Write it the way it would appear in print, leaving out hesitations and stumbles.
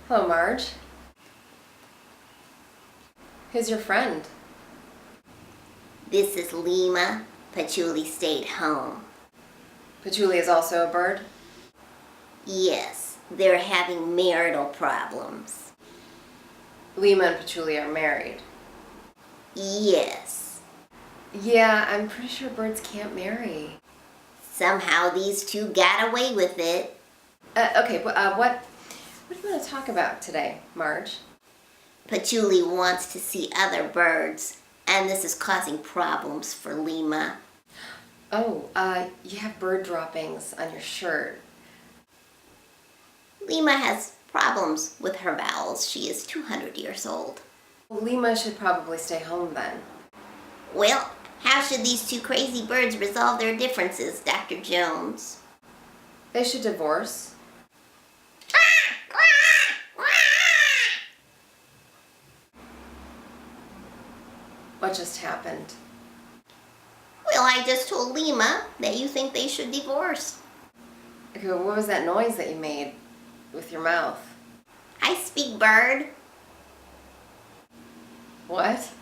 Hello, Marge. Who's your friend? This is Lima. Patchouli stayed home. Patchouli is also a bird? Yes, they're having marital problems. Lima and Patchouli are married. Yes. Yeah, I'm pretty sure birds can't marry. Somehow these two got away with it. Okay, what do you want to talk about today, Marge? Patchouli wants to see other birds, and this is causing problems for Lima. Oh, you have bird droppings on your shirt. Lima has problems with her bowels. She is 200 years old. Lima should probably stay home then. Well, how should these two crazy birds resolve their differences, Dr. Jones? They should divorce. What just happened? Well, I just told Lima that you think they should divorce. Okay, what was that noise that you made with your mouth? I speak bird. What?